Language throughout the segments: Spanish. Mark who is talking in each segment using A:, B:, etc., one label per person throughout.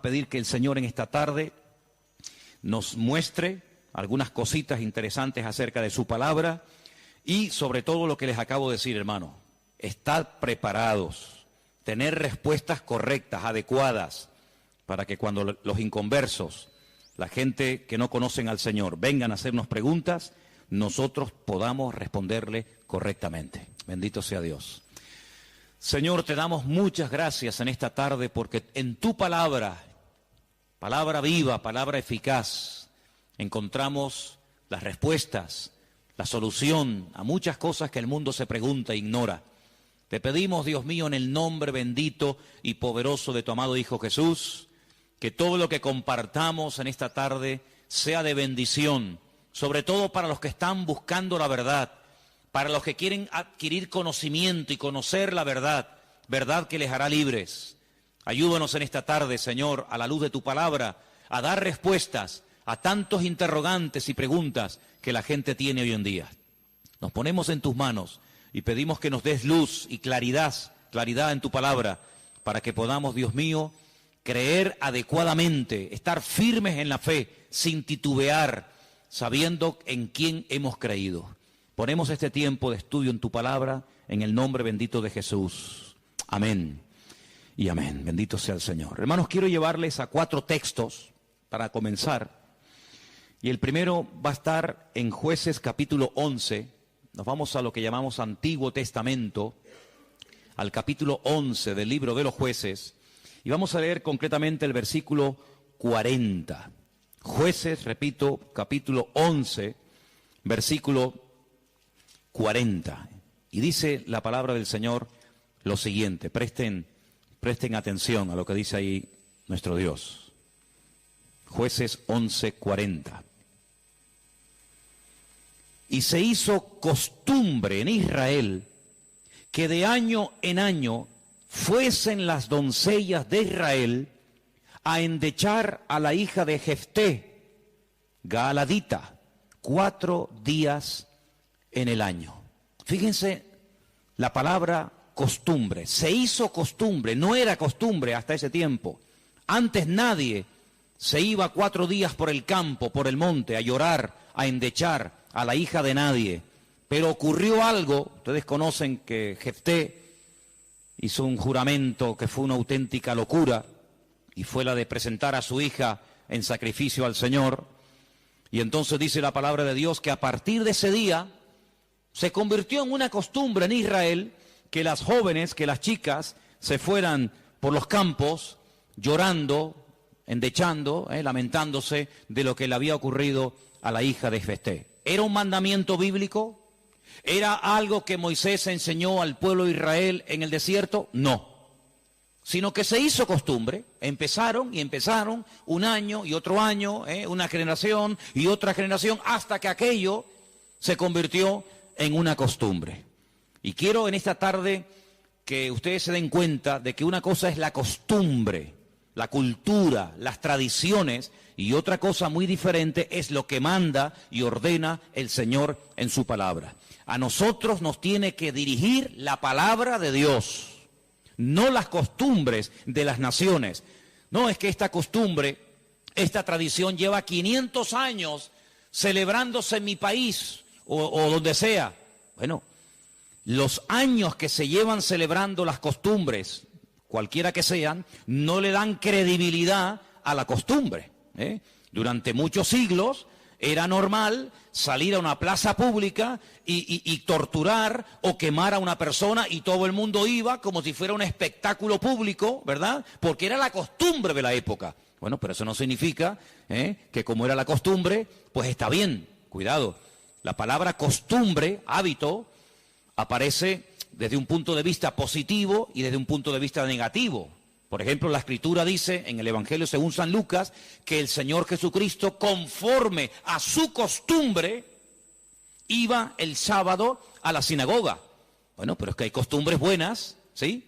A: Pedir que el Señor en esta tarde nos muestre algunas cositas interesantes acerca de su palabra y sobre todo lo que les acabo de decir, hermano. Estar preparados, tener respuestas correctas, adecuadas, para que cuando los inconversos, la gente que no conocen al Señor, vengan a hacernos preguntas, nosotros podamos responderle correctamente. Bendito sea Dios. Señor, te damos muchas gracias en esta tarde porque en tu palabra, palabra viva, palabra eficaz, encontramos las respuestas, la solución a muchas cosas que el mundo se pregunta e ignora. Te pedimos, Dios mío, en el nombre bendito y poderoso de tu amado Hijo Jesús, que todo lo que compartamos en esta tarde sea de bendición, sobre todo para los que están buscando la verdad, para los que quieren adquirir conocimiento y conocer la verdad, verdad que les hará libres. Ayúdanos en esta tarde, Señor, a la luz de tu palabra, a dar respuestas a tantos interrogantes y preguntas que la gente tiene hoy en día. Nos ponemos en tus manos y pedimos que nos des luz y claridad en tu palabra, para que podamos, Dios mío, creer adecuadamente, estar firmes en la fe, sin titubear, sabiendo en quién hemos creído. Ponemos este tiempo de estudio en tu palabra, en el nombre bendito de Jesús. Amén y amén. Bendito sea el Señor. Hermanos, quiero llevarles a 4 textos para comenzar. Y el primero va a estar en Jueces capítulo 11. Nos vamos a lo que llamamos Antiguo Testamento, al capítulo 11 del libro de los Jueces. Y vamos a leer concretamente el versículo 40. Jueces, repito, capítulo 11, versículo 40. Y dice la palabra del Señor lo siguiente. Presten atención a lo que dice ahí nuestro Dios. Jueces 11, 40. Y se hizo costumbre en Israel que de año en año fuesen las doncellas de Israel a endechar a la hija de Jefté, Gaaladita, 4 días en el año. Fíjense la palabra costumbre. Se hizo costumbre, no era costumbre hasta ese tiempo. Antes nadie se iba 4 días por el campo, por el monte, a llorar, a endechar a la hija de nadie. Pero ocurrió algo, ustedes conocen que Jefté hizo un juramento que fue una auténtica locura, y fue la de presentar a su hija en sacrificio al Señor. Y entonces dice la palabra de Dios que a partir de ese día se convirtió en una costumbre en Israel que las jóvenes, que las chicas se fueran por los campos llorando, endechando, lamentándose de lo que le había ocurrido a la hija de Jefté. ¿Era un mandamiento bíblico? ¿Era algo que Moisés enseñó al pueblo de Israel en el desierto? No. Sino que se hizo costumbre. Empezaron un año y otro año, una generación y otra generación, hasta que aquello se convirtió en una costumbre. Y quiero en esta tarde que ustedes se den cuenta de que una cosa es la costumbre, la cultura, las tradiciones, y otra cosa muy diferente es lo que manda y ordena el Señor en su palabra. A nosotros nos tiene que dirigir la palabra de Dios, no las costumbres de las naciones. No es que esta costumbre, esta tradición lleva 500 años celebrándose en mi país o donde sea. Bueno, los años que se llevan celebrando las costumbres, cualquiera que sean, no le dan credibilidad a la costumbre. Durante muchos siglos era normal salir a una plaza pública y torturar o quemar a una persona, y todo el mundo iba como si fuera un espectáculo público, ¿verdad? Porque era la costumbre de la época. Bueno, pero eso no significa que como era la costumbre, pues está bien. Cuidado, la palabra costumbre, hábito, aparece desde un punto de vista positivo y desde un punto de vista negativo. Por ejemplo, la Escritura dice en el Evangelio según San Lucas que el Señor Jesucristo, conforme a su costumbre, iba el sábado a la sinagoga. Bueno, pero es que hay costumbres buenas, ¿sí?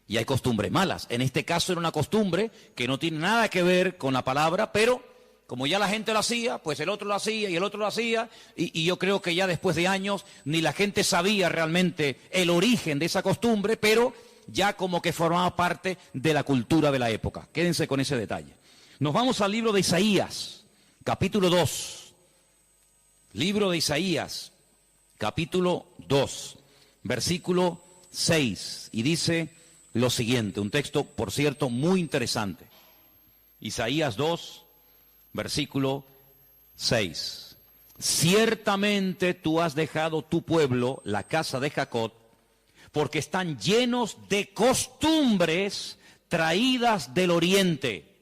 A: Y hay costumbres malas. En este caso era una costumbre que no tiene nada que ver con la palabra, pero como ya la gente lo hacía, pues el otro lo hacía y el otro lo hacía, y yo creo que ya después de años ni la gente sabía realmente el origen de esa costumbre, pero ya como que formaba parte de la cultura de la época. Quédense con ese detalle. Nos vamos al libro de Isaías, capítulo 2. Libro de Isaías, capítulo 2, versículo 6. Y dice lo siguiente, un texto, por cierto, muy interesante. Isaías 2, versículo 6. Ciertamente tú has dejado tu pueblo, la casa de Jacob, porque están llenos de costumbres traídas del oriente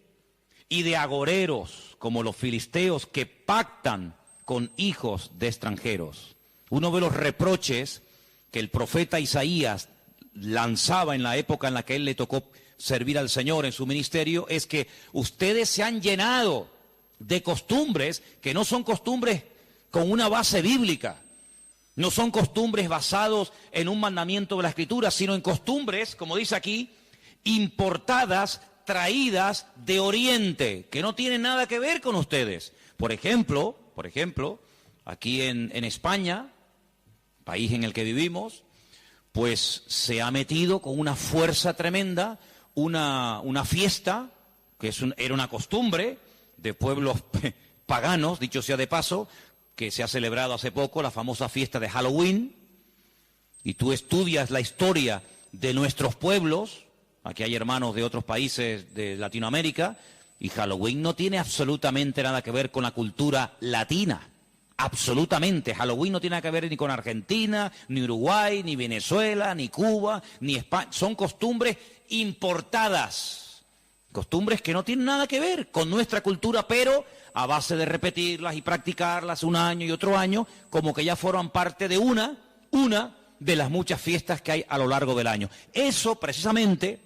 A: y de agoreros, como los filisteos que pactan con hijos de extranjeros. Uno de los reproches que el profeta Isaías lanzaba en la época en la que él le tocó servir al Señor en su ministerio es que ustedes se han llenado de costumbres que no son costumbres con una base bíblica, no son costumbres basados en un mandamiento de la Escritura, sino en costumbres, como dice aquí, importadas, traídas de Oriente, que no tienen nada que ver con ustedes. Por ejemplo, aquí en España, país en el que vivimos, pues se ha metido con una fuerza tremenda una fiesta, que era una costumbre de pueblos paganos, dicho sea de paso, que se ha celebrado hace poco, la famosa fiesta de Halloween, y tú estudias la historia de nuestros pueblos, aquí hay hermanos de otros países de Latinoamérica, y Halloween no tiene absolutamente nada que ver con la cultura latina. Absolutamente. Halloween no tiene nada que ver ni con Argentina, ni Uruguay, ni Venezuela, ni Cuba, ni España. Son costumbres importadas. Costumbres que no tienen nada que ver con nuestra cultura, pero a base de repetirlas y practicarlas un año y otro año, como que ya forman parte de una de las muchas fiestas que hay a lo largo del año. Eso precisamente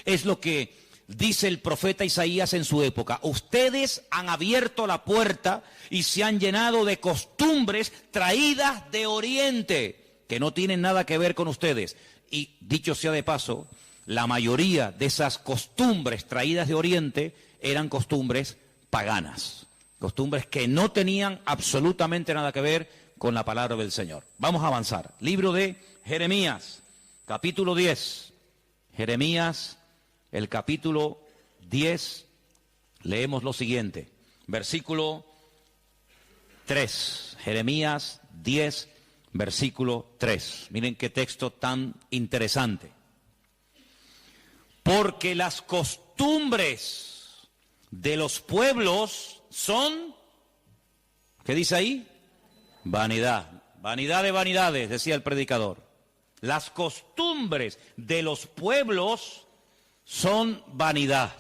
A: es lo que dice el profeta Isaías en su época. Ustedes han abierto la puerta y se han llenado de costumbres traídas de Oriente, que no tienen nada que ver con ustedes. Y dicho sea de paso, la mayoría de esas costumbres traídas de Oriente eran costumbres paganas, costumbres que no tenían absolutamente nada que ver con la palabra del Señor. Vamos a avanzar. Libro de Jeremías, capítulo 10. Jeremías, el capítulo 10, leemos lo siguiente, versículo 3, Jeremías 10, versículo 3. Miren qué texto tan interesante. Porque las costumbres de los pueblos son, ¿qué dice ahí? Vanidad, vanidad de vanidades, decía el predicador. Las costumbres de los pueblos son vanidad.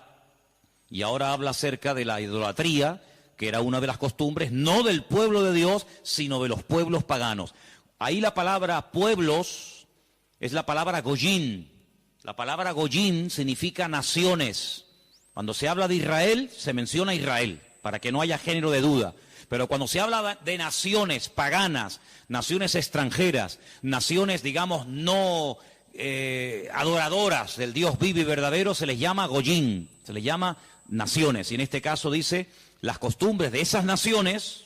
A: Y ahora habla acerca de la idolatría, que era una de las costumbres, no del pueblo de Dios, sino de los pueblos paganos. Ahí la palabra pueblos es la palabra goyín. La palabra goyín significa naciones. Cuando se habla de Israel, se menciona Israel, para que no haya género de duda. Pero cuando se habla de naciones paganas, naciones extranjeras, naciones, digamos, no adoradoras del Dios vivo y verdadero, se les llama goyín, se les llama naciones. Y en este caso dice, las costumbres de esas naciones,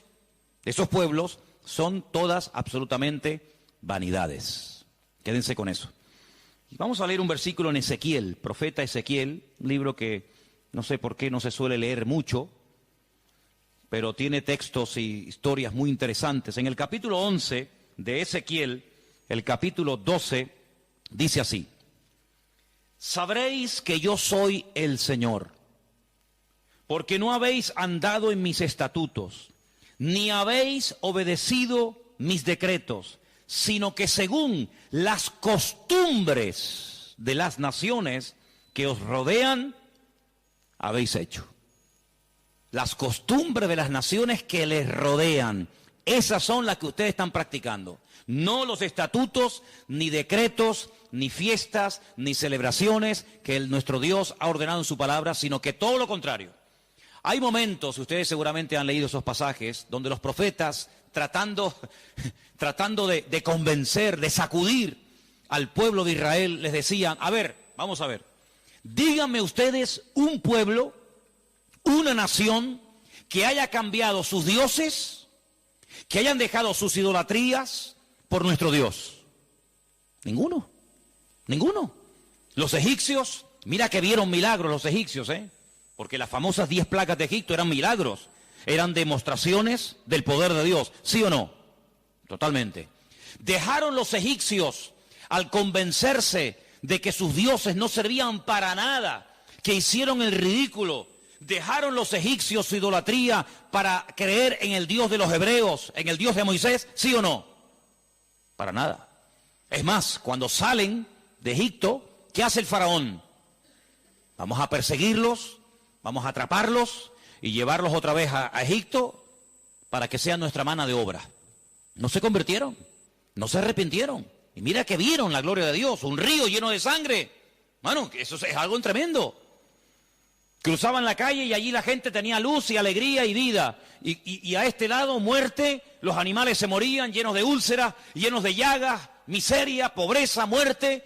A: de esos pueblos, son todas absolutamente vanidades. Quédense con eso. Vamos a leer un versículo en Ezequiel, profeta Ezequiel, un libro que no sé por qué no se suele leer mucho, pero tiene textos y historias muy interesantes. En el capítulo 11 de Ezequiel, el capítulo 12, dice así: sabréis que yo soy el Señor, porque no habéis andado en mis estatutos, ni habéis obedecido mis decretos, sino que según las costumbres de las naciones que os rodean, habéis hecho. Las costumbres de las naciones que les rodean, esas son las que ustedes están practicando. No los estatutos, ni decretos, ni fiestas, ni celebraciones que nuestro Dios ha ordenado en su palabra, sino que todo lo contrario. Hay momentos, ustedes seguramente han leído esos pasajes, donde los profetas, tratando de convencer, de sacudir al pueblo de Israel, les decían, a ver, vamos a ver, díganme ustedes un pueblo, una nación que haya cambiado sus dioses, que hayan dejado sus idolatrías por nuestro Dios. Ninguno. Los egipcios, mira que vieron milagros los egipcios, porque las famosas 10 plagas de Egipto eran milagros, eran demostraciones del poder de Dios, ¿sí o no? Totalmente. Dejaron los egipcios al convencerse de que sus dioses no servían para nada, que hicieron el ridículo. Dejaron los egipcios su idolatría para creer en el Dios de los hebreos, en el Dios de Moisés, ¿sí o no? Para nada. Es más, cuando salen de Egipto, ¿qué hace el faraón? Vamos a perseguirlos, vamos a atraparlos y llevarlos otra vez a Egipto para que sean nuestra mano de obra. No se convirtieron, no se arrepintieron. Y mira que vieron la gloria de Dios, un río lleno de sangre. Bueno, eso es algo tremendo. Cruzaban la calle y allí la gente tenía luz y alegría y vida. Y a este lado, muerte, los animales se morían llenos de úlceras, llenos de llagas, miseria, pobreza, muerte.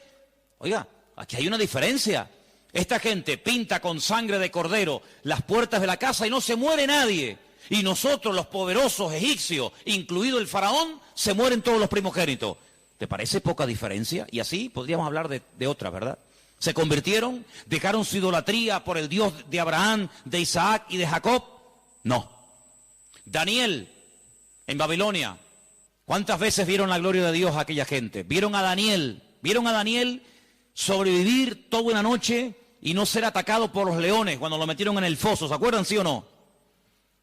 A: Oiga, aquí hay una diferencia. Esta gente pinta con sangre de cordero las puertas de la casa y no se muere nadie. Y nosotros, los poderosos egipcios, incluido el faraón, se mueren todos los primogénitos. ¿Te parece poca diferencia? Y así podríamos hablar de otra, ¿verdad? Se convirtieron, dejaron su idolatría por el Dios de Abraham, de Isaac y de Jacob. No. Daniel, en Babilonia, ¿cuántas veces vieron la gloria de Dios a aquella gente? Vieron a Daniel sobrevivir toda una noche y no ser atacado por los leones cuando lo metieron en el foso. ¿Se acuerdan, sí o no?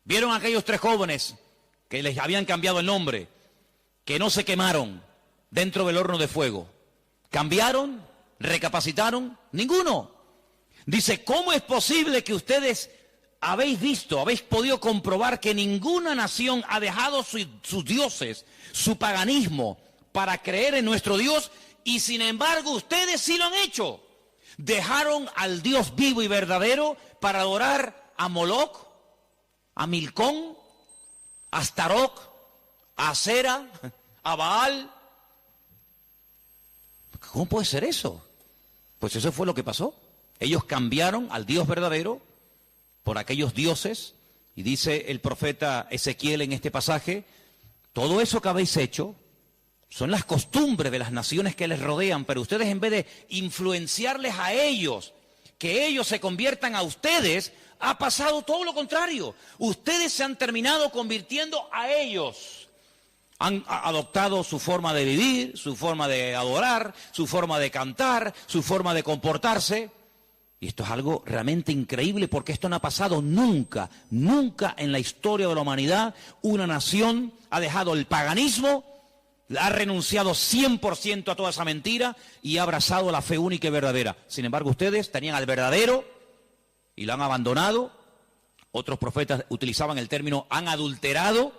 A: Vieron a aquellos 3 jóvenes que les habían cambiado el nombre, que no se quemaron dentro del horno de fuego. ¿Cambiaron? ¿Recapacitaron? Ninguno. Dice, ¿cómo es posible que ustedes habéis podido comprobar que ninguna nación ha dejado sus dioses, su paganismo, para creer en nuestro Dios? Y sin embargo, ustedes sí lo han hecho. Dejaron al Dios vivo y verdadero para adorar a Moloch, a Milcón, a Astaroth, a Acera, a Baal. ¿Cómo puede ser eso? Pues eso fue lo que pasó. Ellos cambiaron al Dios verdadero por aquellos dioses, y dice el profeta Ezequiel en este pasaje, todo eso que habéis hecho son las costumbres de las naciones que les rodean, pero ustedes, en vez de influenciarles a ellos, que ellos se conviertan a ustedes, ha pasado todo lo contrario. Ustedes se han terminado convirtiendo a ellos. Han adoptado su forma de vivir, su forma de adorar, su forma de cantar, su forma de comportarse. Y esto es algo realmente increíble, porque esto no ha pasado nunca, nunca en la historia de la humanidad. Una nación ha dejado el paganismo, ha renunciado 100% a toda esa mentira y ha abrazado la fe única y verdadera. Sin embargo, ustedes tenían al verdadero y lo han abandonado. Otros profetas utilizaban el término han adulterado,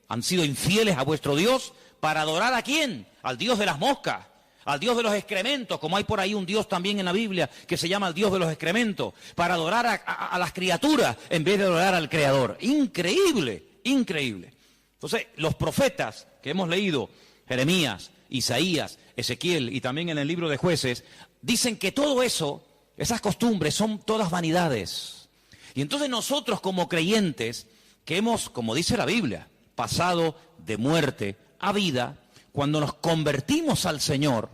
A: han sido infieles a vuestro Dios. ¿Para adorar a quién? Al Dios de las moscas, al Dios de los excrementos, como hay por ahí un Dios también en la Biblia que se llama el Dios de los excrementos, para adorar a las criaturas en vez de adorar al Creador. Increíble, increíble. Entonces, los profetas que hemos leído, Jeremías, Isaías, Ezequiel y también en el libro de Jueces, dicen que todo eso, esas costumbres son todas vanidades. Y entonces nosotros como creyentes, que hemos, como dice la Biblia, pasado de muerte a vida, cuando nos convertimos al Señor,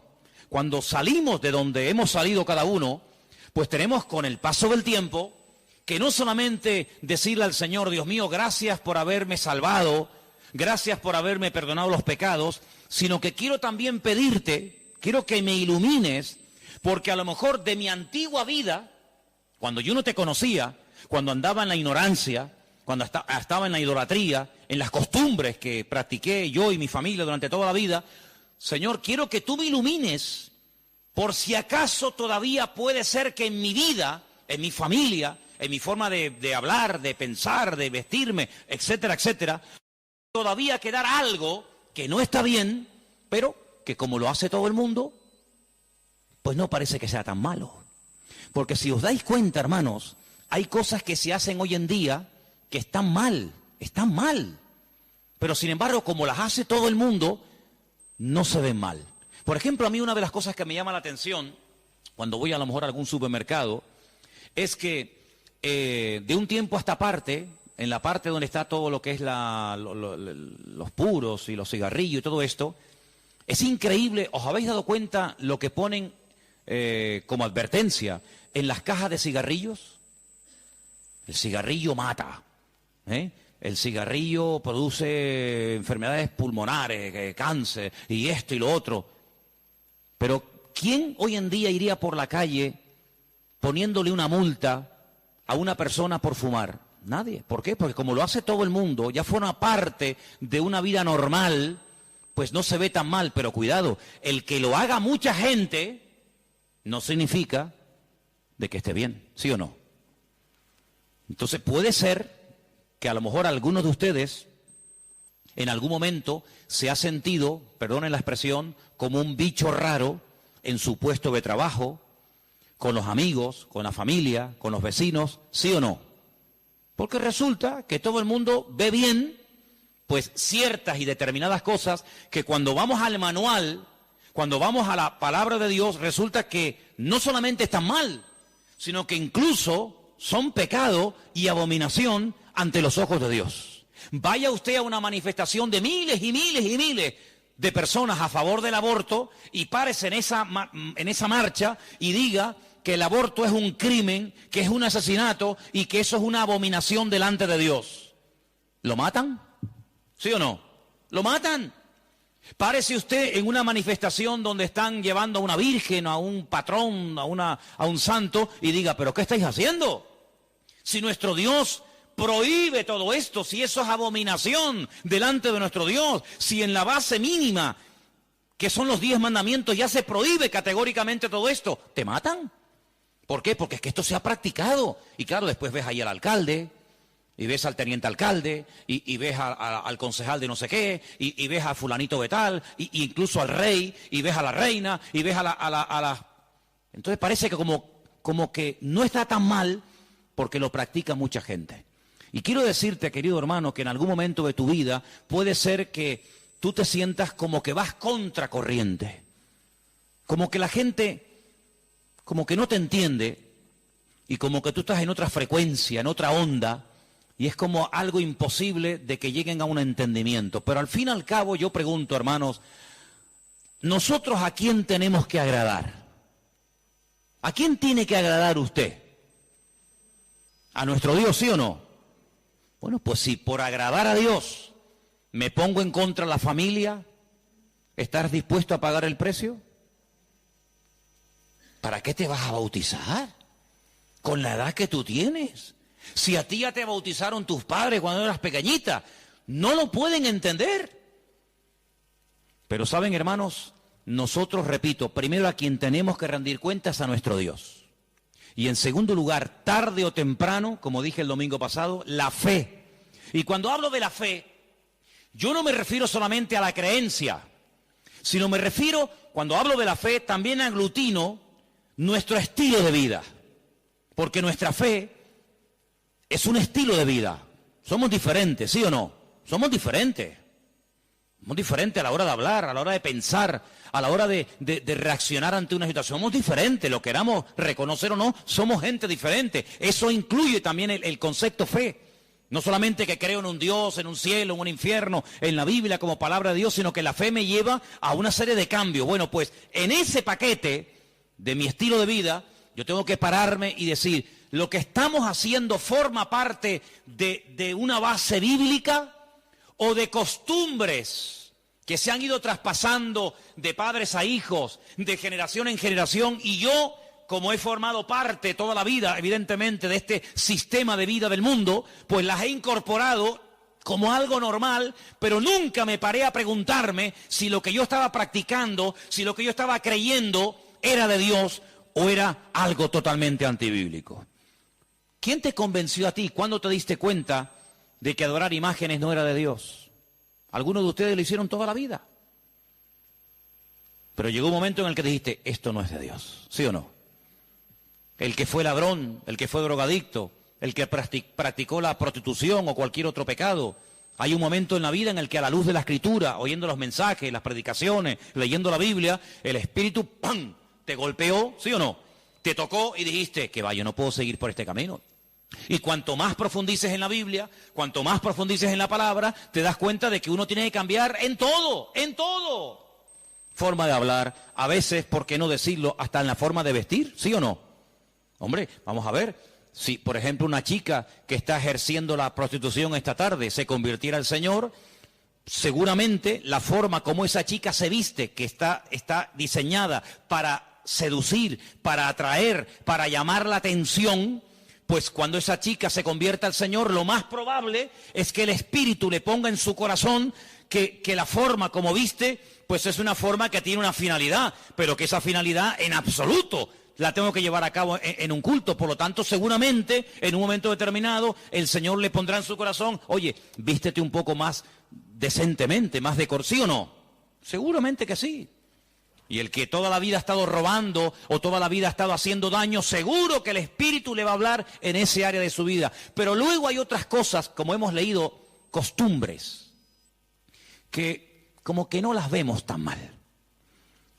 A: cuando salimos de donde hemos salido cada uno, pues tenemos con el paso del tiempo que no solamente decirle al Señor, Dios mío, gracias por haberme salvado, gracias por haberme perdonado los pecados, sino que quiero también pedirte, quiero que me ilumines, porque a lo mejor de mi antigua vida, cuando yo no te conocía, cuando andaba en la ignorancia, cuando estaba en la idolatría, en las costumbres que practiqué yo y mi familia durante toda la vida, Señor, quiero que tú me ilumines, por si acaso todavía puede ser que en mi vida, en mi familia, en mi forma de hablar, de pensar, de vestirme, etcétera, etcétera, todavía quedar algo que no está bien, pero que como lo hace todo el mundo, pues no parece que sea tan malo. Porque si os dais cuenta, hermanos, hay cosas que se hacen hoy en día que están mal, pero sin embargo, como las hace todo el mundo, no se ven mal. Por ejemplo, a mí una de las cosas que me llama la atención, cuando voy a lo mejor a algún supermercado, es que de un tiempo a esta parte, en la parte donde está todo lo que es los puros y los cigarrillos y todo esto, es increíble. ¿Os habéis dado cuenta lo que ponen como advertencia, en las cajas de cigarrillos, el cigarrillo mata, ¿eh? El cigarrillo produce enfermedades pulmonares, cáncer, y esto y lo otro. Pero ¿quién hoy en día iría por la calle poniéndole una multa a una persona por fumar? Nadie. ¿Por qué? Porque como lo hace todo el mundo, ya forma parte de una vida normal, pues no se ve tan mal. Pero cuidado, el que lo haga mucha gente no significa de que esté bien, ¿sí o no? Entonces puede ser que a lo mejor algunos de ustedes en algún momento se ha sentido, perdonen la expresión, como un bicho raro en su puesto de trabajo, con los amigos, con la familia, con los vecinos, ¿sí o no? Porque resulta que todo el mundo ve bien, pues ciertas y determinadas cosas que cuando vamos al manual, cuando vamos a la palabra de Dios, resulta que no solamente están mal, sino que incluso son pecado y abominación ante los ojos de Dios. Vaya usted a una manifestación de miles y miles y miles de personas a favor del aborto y párese en esa marcha y diga que el aborto es un crimen, que es un asesinato y que eso es una abominación delante de Dios. ¿Lo matan? ¿Sí o no? ¿Lo matan? Párese usted en una manifestación donde están llevando a una virgen, a un patrón, a un santo y diga, ¿pero qué estáis haciendo? Si nuestro Dios prohíbe todo esto, si eso es abominación delante de nuestro Dios, si en la base mínima, que son los 10 mandamientos, ya se prohíbe categóricamente todo esto, ¿te matan? ¿Por qué? Porque es que esto se ha practicado. Y claro, después ves ahí al alcalde, y ves al teniente alcalde, y ves al concejal de no sé qué, y ves a fulanito de tal, y incluso al rey, y ves a la reina, y ves a la... Entonces parece que como que no está tan mal porque lo practica mucha gente. Y quiero decirte, querido hermano, que en algún momento de tu vida puede ser que tú te sientas como que vas contracorriente, como que la gente como que no te entiende y como que tú estás en otra frecuencia, en otra onda, y es como algo imposible de que lleguen a un entendimiento. Pero al fin y al cabo yo pregunto, hermanos, ¿nosotros a quién tenemos que agradar? ¿A quién tiene que agradar usted? ¿A nuestro Dios, sí o no? Bueno, pues si por agradar a Dios me pongo en contra de la familia, ¿estás dispuesto a pagar el precio? ¿Para qué te vas a bautizar? Con la edad que tú tienes. Si a ti ya te bautizaron tus padres cuando eras pequeñita, no lo pueden entender. Pero saben, hermanos, nosotros, repito, primero a quien tenemos que rendir cuentas a nuestro Dios. Y en segundo lugar, tarde o temprano, como dije el domingo pasado, la fe. Y cuando hablo de la fe, yo no me refiero solamente a la creencia, sino me refiero, cuando hablo de la fe, también aglutino nuestro estilo de vida. Porque nuestra fe es un estilo de vida. Somos diferentes, ¿sí o no? Somos diferentes. Somos diferentes a la hora de hablar, a la hora de pensar, a la hora de reaccionar ante una situación. Somos diferentes, lo queramos reconocer o no, somos gente diferente. Eso incluye también el concepto fe. No solamente que creo en un Dios, en un cielo, en un infierno, en la Biblia como palabra de Dios, sino que la fe me lleva a una serie de cambios. Bueno, pues en ese paquete de mi estilo de vida, yo tengo que pararme y decir, ¿lo que estamos haciendo forma parte de una base bíblica o de costumbres que se han ido traspasando de padres a hijos, de generación en generación? Y yo, como he formado parte toda la vida, evidentemente, de este sistema de vida del mundo, pues las he incorporado como algo normal, pero nunca me paré a preguntarme si lo que yo estaba practicando, si lo que yo estaba creyendo era de Dios o era algo totalmente antibíblico. ¿Quién te convenció a ti? ¿Cuándo te diste cuenta de que adorar imágenes no era de Dios? Algunos de ustedes lo hicieron toda la vida. Pero llegó un momento en el que dijiste, esto no es de Dios, ¿sí o no? El que fue ladrón, el que fue drogadicto, el que practicó la prostitución o cualquier otro pecado. Hay un momento en la vida en el que a la luz de la Escritura, oyendo los mensajes, las predicaciones, leyendo la Biblia, el Espíritu, ¡pam!, te golpeó, ¿sí o no? Te tocó y dijiste, que va, yo no puedo seguir por este camino. Y cuanto más profundices en la Biblia, cuanto más profundices en la palabra, te das cuenta de que uno tiene que cambiar en todo, forma de hablar, a veces, ¿por qué no decirlo?, hasta en la forma de vestir, ¿sí o no? Hombre, vamos a ver, si por ejemplo una chica que está ejerciendo la prostitución esta tarde se convirtiera al Señor, seguramente la forma como esa chica se viste, que está diseñada para seducir, para atraer, para llamar la atención, pues cuando esa chica se convierta al Señor, lo más probable es que el Espíritu le ponga en su corazón que la forma como viste, pues es una forma que tiene una finalidad, pero que esa finalidad en absoluto la tengo que llevar a cabo en un culto. Por lo tanto, seguramente, en un momento determinado, el Señor le pondrá en su corazón, oye, vístete un poco más decentemente, más ¿sí o no? Seguramente que sí. Y el que toda la vida ha estado robando o toda la vida ha estado haciendo daño, seguro que el Espíritu le va a hablar en ese área de su vida. Pero luego hay otras cosas, como hemos leído, costumbres, que como que no las vemos tan mal.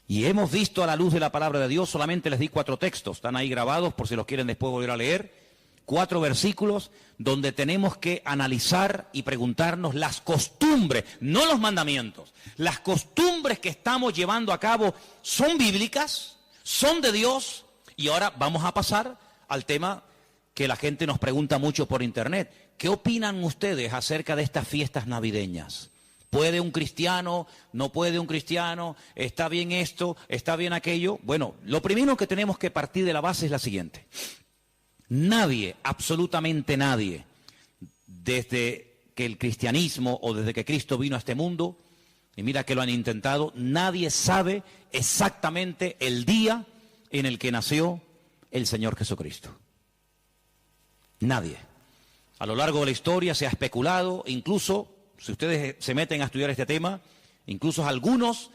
A: Y hemos visto a la luz de la palabra de Dios, solamente les di 4 textos, están ahí grabados por si los quieren después volver a leer, 4 versículos donde tenemos que analizar y preguntarnos las costumbres, no los mandamientos. Las costumbres que estamos llevando a cabo son bíblicas, son de Dios. Y ahora vamos a pasar al tema que la gente nos pregunta mucho por internet. ¿Qué opinan ustedes acerca de estas fiestas navideñas? ¿Puede un cristiano? ¿No puede un cristiano? ¿Está bien esto? ¿Está bien aquello? Bueno, lo primero que tenemos que partir de la base es la siguiente. Nadie, absolutamente nadie, desde que el cristianismo o desde que Cristo vino a este mundo, y mira que lo han intentado, nadie sabe exactamente el día en el que nació el Señor Jesucristo. Nadie. A lo largo de la historia se ha especulado, incluso, si ustedes se meten a estudiar este tema, incluso algunos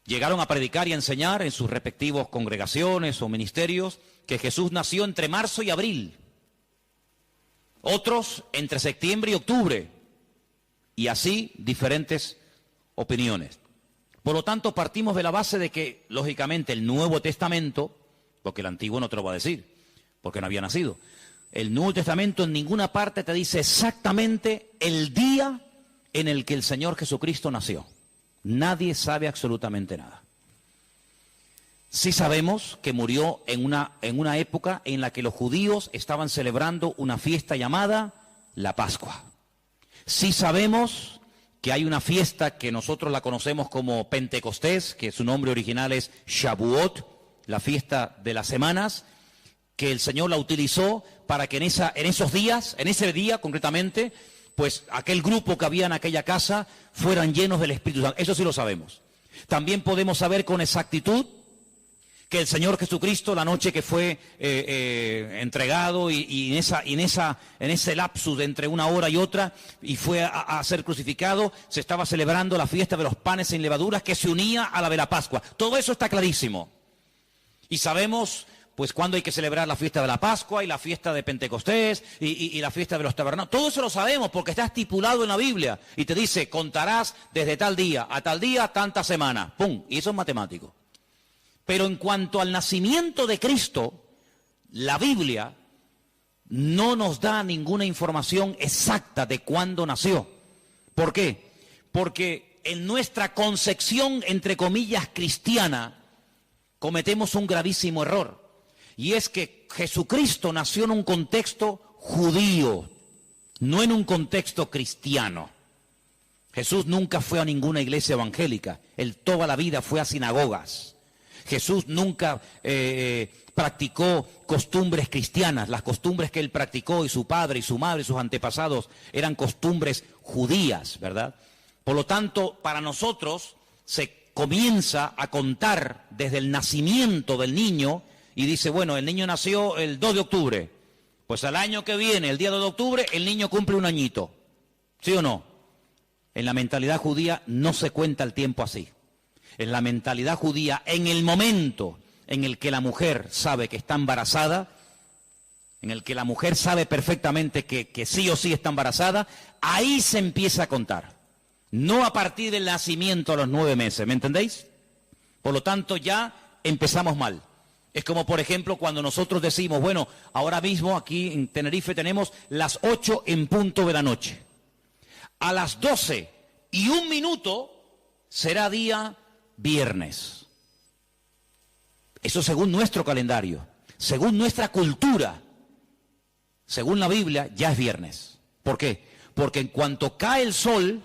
A: llegaron a predicar y a enseñar en sus respectivos congregaciones o ministerios que Jesús nació entre marzo y abril. Otros entre septiembre y octubre. Y así diferentes opiniones. Por lo tanto, partimos de la base de que, lógicamente, el Nuevo Testamento, porque el Antiguo no te lo va a decir, porque no había nacido, el Nuevo Testamento en ninguna parte te dice exactamente el día en el que el Señor Jesucristo nació. Nadie sabe absolutamente nada. Sí sabemos que murió en una época en la que los judíos estaban celebrando una fiesta llamada la Pascua. Sí sabemos que hay una fiesta que nosotros la conocemos como Pentecostés, que su nombre original es Shavuot, la fiesta de las semanas, que el Señor la utilizó para que en esos días, en ese día concretamente, pues aquel grupo que había en aquella casa fueran llenos del Espíritu Santo. Eso sí lo sabemos. También podemos saber con exactitud que el Señor Jesucristo, la noche que fue entregado y en ese lapsus de entre una hora y otra, y fue a ser crucificado, se estaba celebrando la fiesta de los panes sin levaduras que se unía a la de la Pascua. Todo eso está clarísimo. Y sabemos pues cuándo hay que celebrar la fiesta de la Pascua y la fiesta de Pentecostés y la fiesta de los tabernáculos. Todo eso lo sabemos porque está estipulado en la Biblia. Y te dice, contarás desde tal día a tal día, tanta semana. ¡Pum! Y eso es matemático. Pero en cuanto al nacimiento de Cristo, la Biblia no nos da ninguna información exacta de cuándo nació. ¿Por qué? Porque en nuestra concepción, entre comillas, cristiana, cometemos un gravísimo error. Y es que Jesucristo nació en un contexto judío, no en un contexto cristiano. Jesús nunca fue a ninguna iglesia evangélica, él toda la vida fue a sinagogas. Jesús nunca practicó costumbres cristianas. Las costumbres que él practicó y su padre y su madre y sus antepasados eran costumbres judías, ¿verdad? Por lo tanto, para nosotros se comienza a contar desde el nacimiento del niño y dice, bueno, el niño nació el 2 de octubre. Pues al año que viene, el día 2 de octubre, el niño cumple un añito. ¿Sí o no? En la mentalidad judía no se cuenta el tiempo así. En la mentalidad judía, en el momento en el que la mujer sabe que está embarazada, en el que la mujer sabe perfectamente que sí o sí está embarazada, ahí se empieza a contar. No a partir del nacimiento a los 9 meses, ¿me entendéis? Por lo tanto, ya empezamos mal. Es como, por ejemplo, cuando nosotros decimos, bueno, ahora mismo aquí en Tenerife tenemos las 8 en punto de la noche. A las 12:01 será día viernes. Eso según nuestro calendario, según nuestra cultura, según la Biblia, ya es viernes. ¿Por qué? Porque en cuanto cae el sol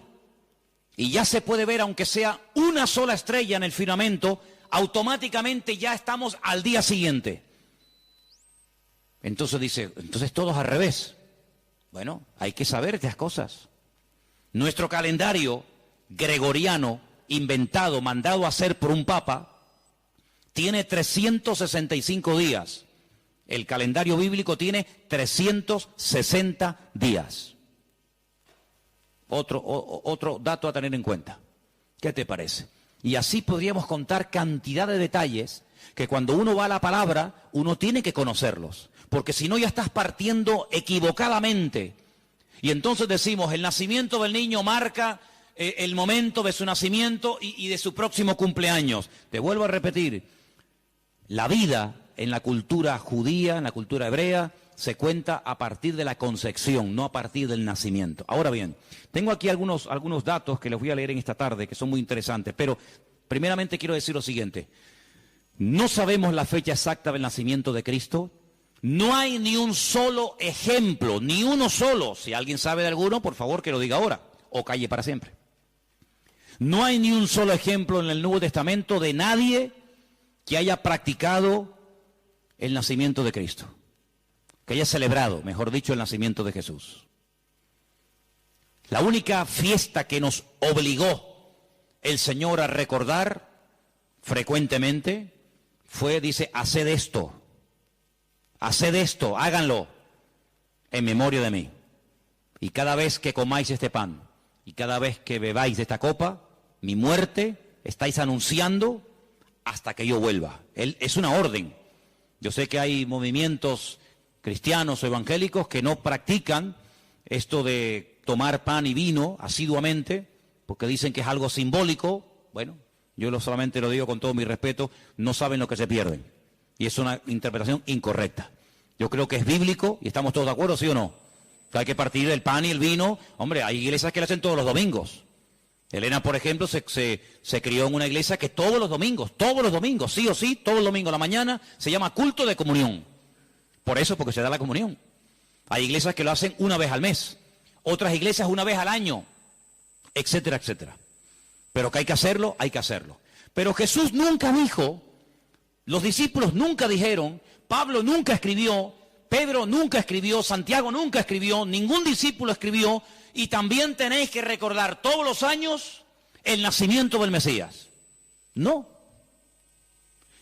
A: y ya se puede ver, aunque sea una sola estrella en el firmamento, automáticamente ya estamos al día siguiente. Entonces dice, entonces todos al revés. Bueno, hay que saber estas cosas. Nuestro calendario gregoriano, inventado, mandado a hacer por un papa, tiene 365 días. El calendario bíblico tiene 360 días. Otro dato a tener en cuenta. ¿Qué te parece? Y así podríamos contar cantidad de detalles que cuando uno va a la palabra, uno tiene que conocerlos. Porque si no ya estás partiendo equivocadamente. Y entonces decimos, el nacimiento del niño marca el momento de su nacimiento y de su próximo cumpleaños. Te vuelvo a repetir, la vida en la cultura judía, en la cultura hebrea, se cuenta a partir de la concepción, no a partir del nacimiento. Ahora bien, tengo aquí algunos datos que les voy a leer en esta tarde, que son muy interesantes, pero primeramente quiero decir lo siguiente. No sabemos la fecha exacta del nacimiento de Cristo. No hay ni un solo ejemplo, ni uno solo. Si alguien sabe de alguno, por favor que lo diga ahora, o calle para siempre. No hay ni un solo ejemplo en el Nuevo Testamento de nadie que haya practicado el nacimiento de Cristo, que haya celebrado, mejor dicho, el nacimiento de Jesús. La única fiesta que nos obligó el Señor a recordar frecuentemente fue, dice, haced esto, háganlo en memoria de mí. Y cada vez que comáis este pan y cada vez que bebáis de esta copa, mi muerte estáis anunciando hasta que yo vuelva. Es una orden. Yo sé que hay movimientos cristianos o evangélicos que no practican esto de tomar pan y vino asiduamente, porque dicen que es algo simbólico. Bueno, yo solamente lo digo con todo mi respeto, no saben lo que se pierden. Y es una interpretación incorrecta. Yo creo que es bíblico y estamos todos de acuerdo, ¿sí o no? Que hay que partir el pan y el vino. Hombre, hay iglesias que lo hacen todos los domingos. Elena, por ejemplo, se crió en una iglesia que todos los domingos, sí o sí, todos los domingos a la mañana, se llama culto de comunión. Por eso, porque se da la comunión. Hay iglesias que lo hacen una vez al mes, otras iglesias una vez al año, etcétera, etcétera. Pero que hay que hacerlo, hay que hacerlo. Pero Jesús nunca dijo, los discípulos nunca dijeron, Pablo nunca escribió, Pedro nunca escribió, Santiago nunca escribió, ningún discípulo escribió, y también tenéis que recordar todos los años el nacimiento del Mesías. No.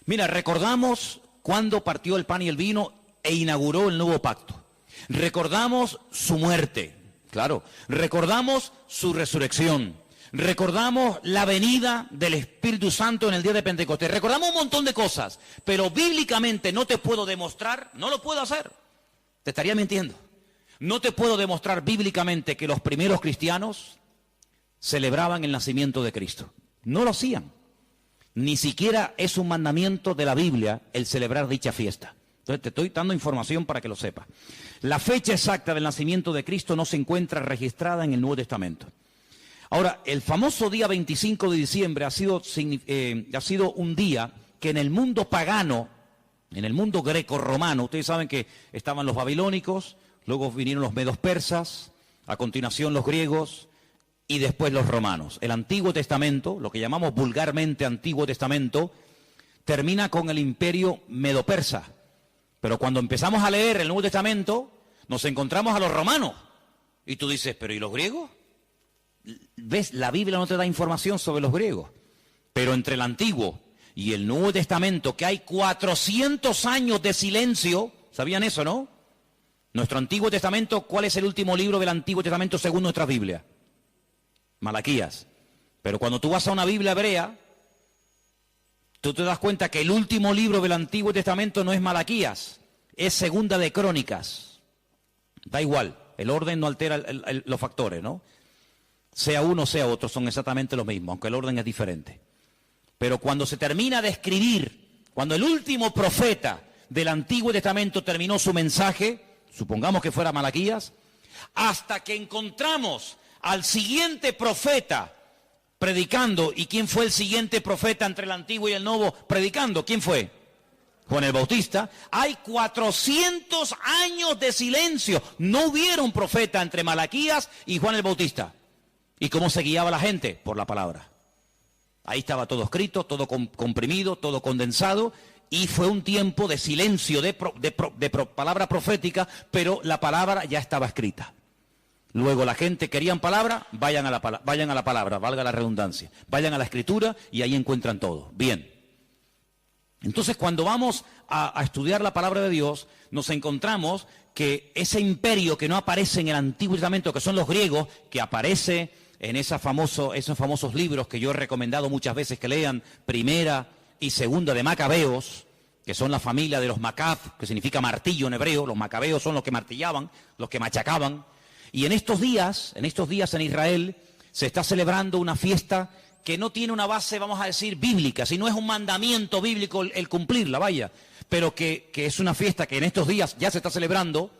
A: Mira, recordamos cuando partió el pan y el vino e inauguró el nuevo pacto. Recordamos su muerte, claro. Recordamos su resurrección. Recordamos la venida del Espíritu Santo en el día de Pentecostés. Recordamos un montón de cosas, pero bíblicamente no te puedo demostrar, no lo puedo hacer. Te estaría mintiendo. No te puedo demostrar bíblicamente que los primeros cristianos celebraban el nacimiento de Cristo. No lo hacían. Ni siquiera es un mandamiento de la Biblia el celebrar dicha fiesta. Entonces te estoy dando información para que lo sepas. La fecha exacta del nacimiento de Cristo no se encuentra registrada en el Nuevo Testamento. Ahora, el famoso día 25 de diciembre ha sido un día que en el mundo pagano, en el mundo greco-romano, ustedes saben que estaban los babilónicos, luego vinieron los medos persas, a continuación los griegos y después los romanos. El Antiguo Testamento, lo que llamamos vulgarmente Antiguo Testamento, termina con el imperio medo-persa. Pero cuando empezamos a leer el Nuevo Testamento, nos encontramos a los romanos. Y tú dices, ¿pero y los griegos? ¿Ves? La Biblia no te da información sobre los griegos. Pero entre el Antiguo y el Nuevo Testamento, que hay 400 años de silencio, ¿sabían eso, no? Nuestro Antiguo Testamento, ¿cuál es el último libro del Antiguo Testamento según nuestra Biblia? Malaquías. Pero cuando tú vas a una Biblia hebrea, tú te das cuenta que el último libro del Antiguo Testamento no es Malaquías, es Segunda de Crónicas. Da igual, el orden no altera los factores, ¿no? Sea uno, sea otro, son exactamente los mismos, aunque el orden es diferente. Pero cuando se termina de escribir, cuando el último profeta del Antiguo Testamento terminó su mensaje, supongamos que fuera Malaquías, hasta que encontramos al siguiente profeta predicando. ¿Y quién fue el siguiente profeta entre el Antiguo y el Nuevo predicando? ¿Quién fue? Juan el Bautista. Hay 400 años de silencio. No hubieron profeta entre Malaquías y Juan el Bautista. ¿Y cómo se guiaba la gente? Por la palabra. Ahí estaba todo escrito, todo comprimido, todo condensado. Y fue un tiempo de silencio, de palabra profética, pero la palabra ya estaba escrita. Luego la gente querían palabra, vayan a la palabra, valga la redundancia. Vayan a la escritura y ahí encuentran todo. Bien. Entonces cuando vamos a estudiar la palabra de Dios, nos encontramos que ese imperio que no aparece en el Antiguo Testamento, que son los griegos, que aparece en esos famosos libros que yo he recomendado muchas veces que lean, Primera y Segunda de Macabeos, que son la familia de los Macab, que significa martillo en hebreo. Los macabeos son los que martillaban, los que machacaban. Y en estos días en Israel se está celebrando una fiesta que no tiene una base, vamos a decir, bíblica, sino es un mandamiento bíblico el cumplirla, vaya, pero que es una fiesta que en estos días ya se está celebrando,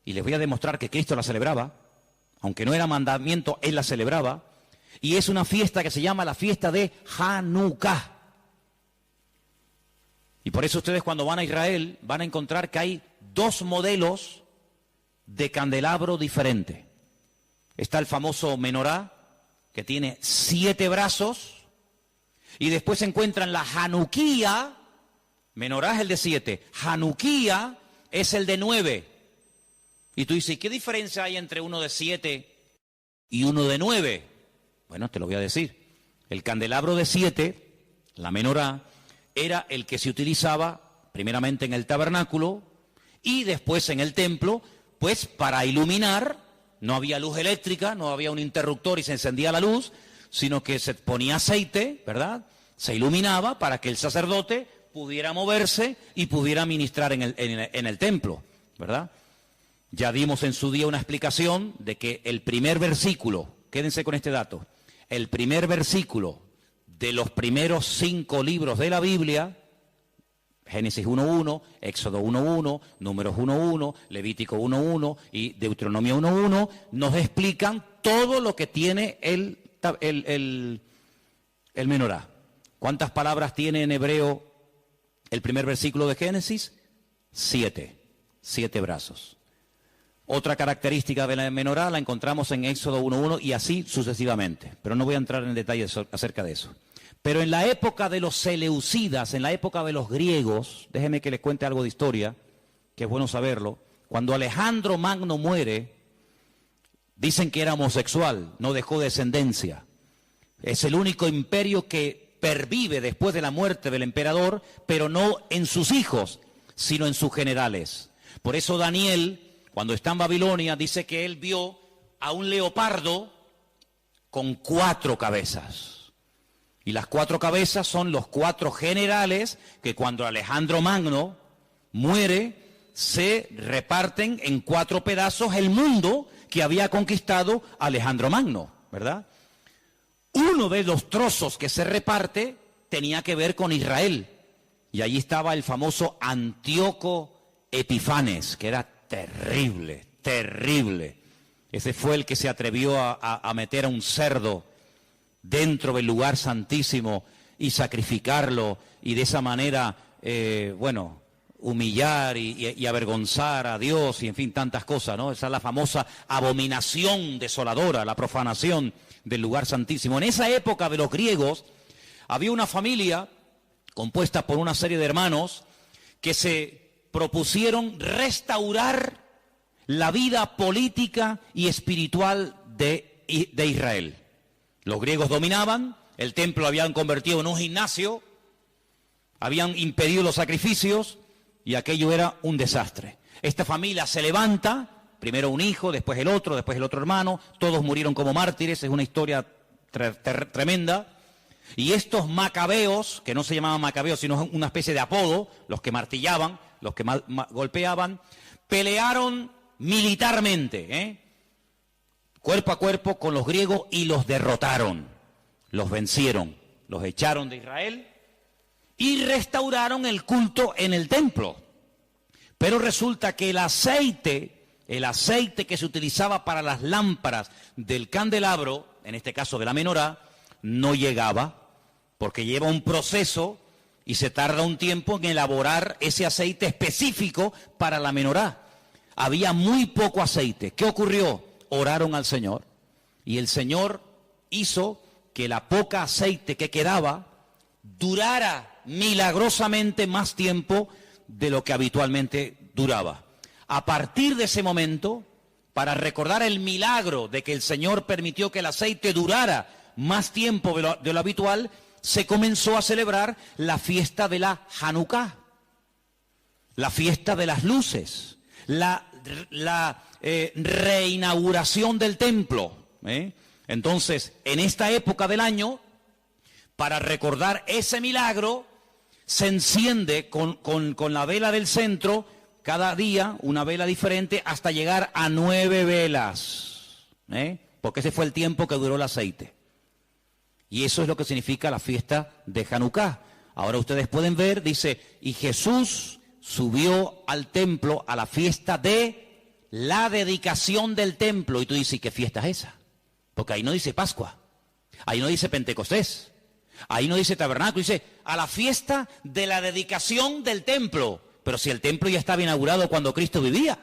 A: y les voy a demostrar que Cristo la celebraba, aunque no era mandamiento, Él la celebraba, y es una fiesta que se llama la fiesta de Hanukkah. Y por eso ustedes cuando van a Israel van a encontrar que hay dos modelos de candelabro diferente. Está el famoso menorá, que tiene 7 brazos, y después se encuentran la Hanukkía. Menorá es el de 7, Hanukkía es el de 9. Y tú dices, ¿qué diferencia hay entre uno de 7 y uno de 9? Bueno, te lo voy a decir. El candelabro de 7, la menorá, era el que se utilizaba primeramente en el tabernáculo y después en el templo, pues para iluminar. No había luz eléctrica, no había un interruptor y se encendía la luz, sino que se ponía aceite, ¿verdad? Se iluminaba para que el sacerdote pudiera moverse y pudiera ministrar en el templo, ¿verdad? Ya dimos en su día una explicación de que el primer versículo, quédense con este dato, el primer versículo de los primeros 5 libros de la Biblia, Génesis 1.1, Éxodo 1.1, Números 1.1, Levítico 1.1 y Deuteronomio 1.1, nos explican todo lo que tiene el menorá. ¿Cuántas palabras tiene en hebreo el primer versículo de Génesis? 7 brazos. Otra característica de la menorá la encontramos en Éxodo 1.1 y así sucesivamente, pero no voy a entrar en detalles acerca de eso. Pero en la época de los seleucidas, en la época de los griegos, déjenme que les cuente algo de historia, que es bueno saberlo. Cuando Alejandro Magno muere, dicen que era homosexual, no dejó descendencia. Es el único imperio que pervive después de la muerte del emperador, pero no en sus hijos, sino en sus generales. Por eso Daniel, cuando está en Babilonia, dice que él vio a un leopardo con 4 cabezas. Y las 4 cabezas son los 4 generales que cuando Alejandro Magno muere, se reparten en 4 pedazos el mundo que había conquistado Alejandro Magno, ¿verdad? Uno de los trozos que se reparte tenía que ver con Israel. Y allí estaba el famoso Antíoco Epifanes, que era terrible, terrible. Ese fue el que se atrevió a meter a un cerdo dentro del lugar santísimo y sacrificarlo y de esa manera, humillar y avergonzar a Dios y en fin, tantas cosas, ¿no? Esa es la famosa abominación desoladora, la profanación del lugar santísimo. En esa época de los griegos había una familia compuesta por una serie de hermanos que se propusieron restaurar la vida política y espiritual de Israel. Los griegos dominaban, el templo lo habían convertido en un gimnasio, habían impedido los sacrificios y aquello era un desastre. Esta familia se levanta, primero un hijo, después el otro hermano, todos murieron como mártires, es una historia tremenda. Y estos macabeos, que no se llamaban macabeos, sino una especie de apodo, los que martillaban, los que golpeaban, pelearon militarmente, cuerpo a cuerpo con los griegos y los derrotaron, los vencieron, los echaron de Israel y restauraron el culto en el templo. Pero resulta que el aceite que se utilizaba para las lámparas del candelabro, en este caso de la menorá, no llegaba, porque lleva un proceso y se tarda un tiempo en elaborar ese aceite específico para la menorá. Había muy poco aceite. ¿Qué ocurrió? Oraron al Señor y el Señor hizo que la poca aceite que quedaba durara milagrosamente más tiempo de lo que habitualmente duraba. A partir de ese momento, para recordar el milagro de que el Señor permitió que el aceite durara más tiempo de lo habitual, se comenzó a celebrar la fiesta de la Hanukkah, la fiesta de las luces, la reinauguración del templo. Entonces, en esta época del año, para recordar ese milagro, se enciende con la vela del centro, cada día una vela diferente, hasta llegar a 9 velas, porque ese fue el tiempo que duró el aceite. Y eso es lo que significa la fiesta de Hanukkah. Ahora ustedes pueden ver, dice, y Jesús subió al templo a la fiesta de la dedicación del templo. Y tú dices, ¿qué fiesta es esa? Porque ahí no dice Pascua, ahí no dice Pentecostés, ahí no dice Tabernáculo, dice a la fiesta de la dedicación del templo. Pero si el templo ya estaba inaugurado cuando Cristo vivía.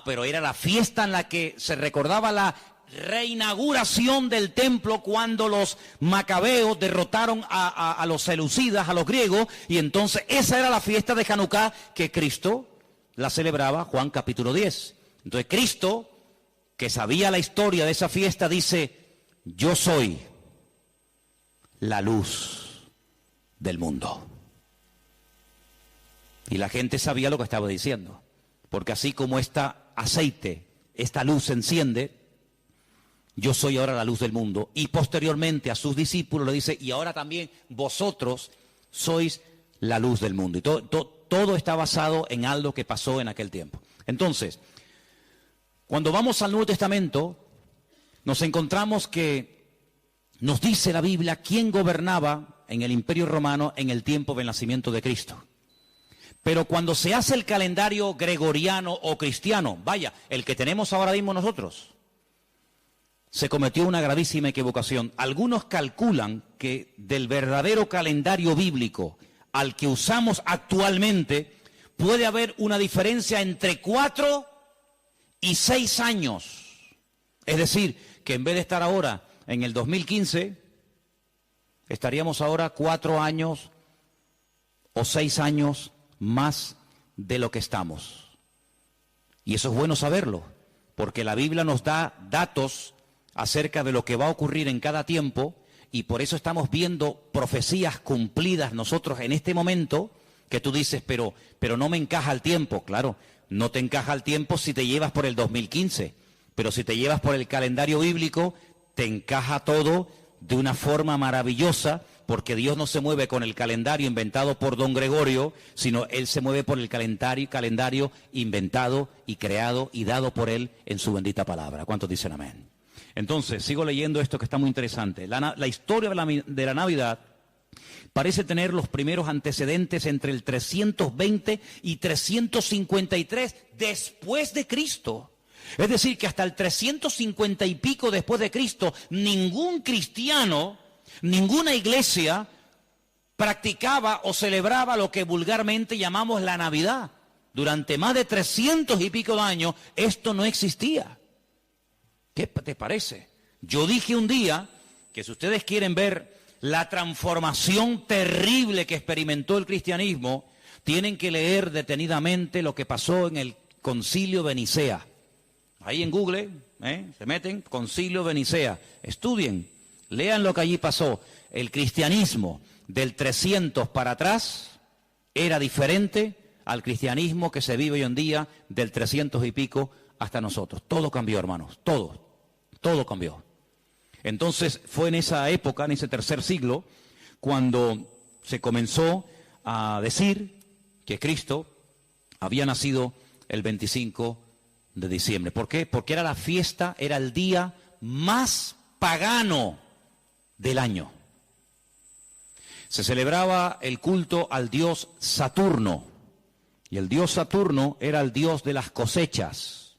A: Pero era la fiesta en la que se recordaba la reinauguración del templo cuando los macabeos derrotaron a los seleucidas, a los griegos, y entonces esa era la fiesta de Hanukkah que Cristo la celebraba, Juan capítulo 10. Entonces Cristo, que sabía la historia de esa fiesta, dice, yo soy la luz del mundo. Y la gente sabía lo que estaba diciendo, porque así como aceite, esta luz se enciende, yo soy ahora la luz del mundo. Y posteriormente a sus discípulos le dice, y ahora también vosotros sois la luz del mundo. Y todo está basado en algo que pasó en aquel tiempo. Entonces, cuando vamos al Nuevo Testamento, nos encontramos que nos dice la Biblia quién gobernaba en el Imperio Romano en el tiempo del nacimiento de Cristo. Pero cuando se hace el calendario gregoriano o cristiano, vaya, el que tenemos ahora mismo nosotros, se cometió una gravísima equivocación. Algunos calculan que del verdadero calendario bíblico al que usamos actualmente puede haber una diferencia entre 4 y 6 años. Es decir, que en vez de estar ahora en el 2015, estaríamos ahora 4 años o 6 años más de lo que estamos. Y eso es bueno saberlo, porque la Biblia nos da datos acerca de lo que va a ocurrir en cada tiempo, y por eso estamos viendo profecías cumplidas nosotros en este momento, que tú dices, pero no me encaja el tiempo. Claro, no te encaja el tiempo si te llevas por el 2015, pero si te llevas por el calendario bíblico, te encaja todo de una forma maravillosa, porque Dios no se mueve con el calendario inventado por don Gregorio, sino Él se mueve por el calendario inventado y creado y dado por Él en su bendita palabra. ¿Cuántos dicen amén? Entonces, sigo leyendo esto que está muy interesante. La historia de la Navidad parece tener los primeros antecedentes entre el 320 y 353 después de Cristo. Es decir, que hasta el 350 y pico después de Cristo, ningún cristiano, ninguna iglesia practicaba o celebraba lo que vulgarmente llamamos la Navidad. Durante más de 300 y pico de años, esto no existía. ¿Qué te parece? Yo dije un día que si ustedes quieren ver la transformación terrible que experimentó el cristianismo, tienen que leer detenidamente lo que pasó en el Concilio de Nicea. Ahí en Google, se meten, Concilio de Nicea, estudien, lean lo que allí pasó. El cristianismo del 300 para atrás era diferente al cristianismo que se vive hoy en día del 300 y pico hasta nosotros. Todo cambió, hermanos, todo cambió. Entonces fue en esa época, en ese tercer siglo, cuando se comenzó a decir que Cristo había nacido el 25 de diciembre. ¿Por qué? Porque era la fiesta, era el día más pagano del año. Se celebraba el culto al dios Saturno, y el dios Saturno era el dios de las cosechas,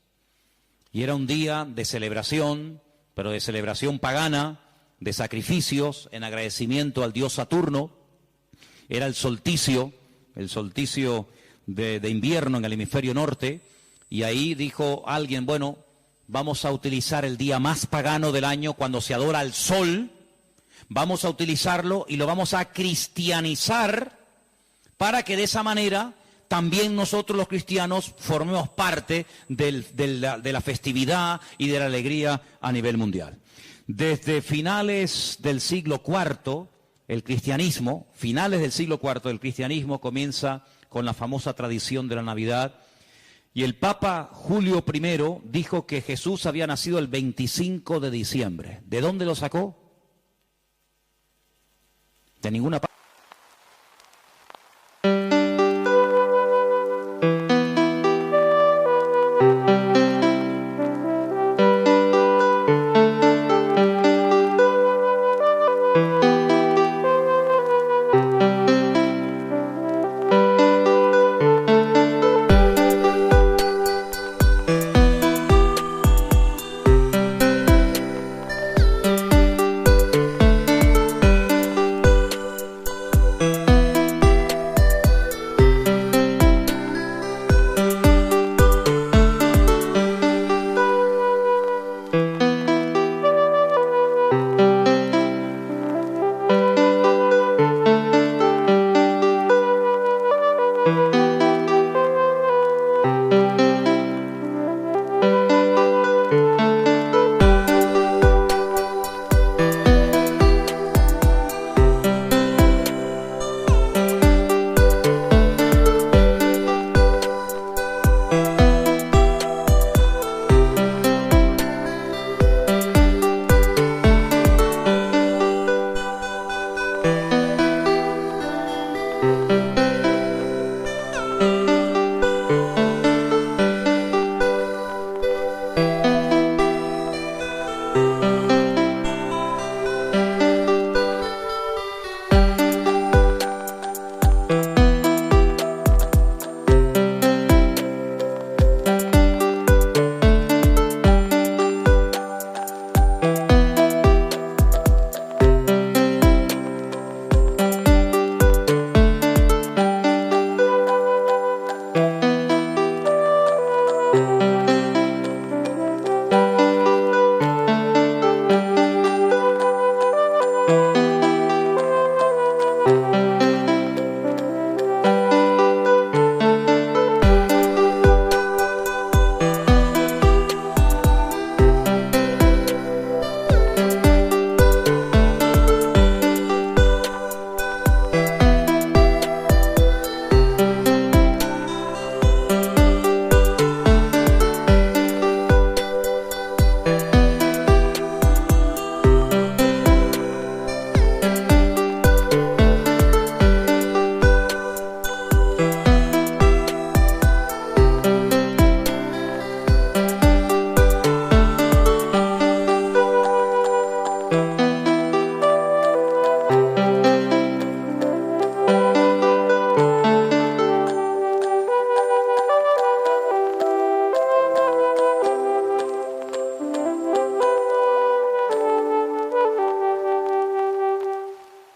A: y era un día de celebración, pero de celebración pagana, de sacrificios en agradecimiento al dios Saturno. Era el solsticio de invierno en el hemisferio norte, y ahí dijo alguien, bueno, vamos a utilizar el día más pagano del año cuando se adora al sol, vamos a utilizarlo y lo vamos a cristianizar para que de esa manera también nosotros los cristianos formemos parte de la festividad y de la alegría a nivel mundial. Desde finales del siglo IV, el cristianismo, finales del siglo IV, el cristianismo comienza con la famosa tradición de la Navidad, y el Papa Julio I dijo que Jesús había nacido el 25 de diciembre. ¿De dónde lo sacó? De ninguna parte.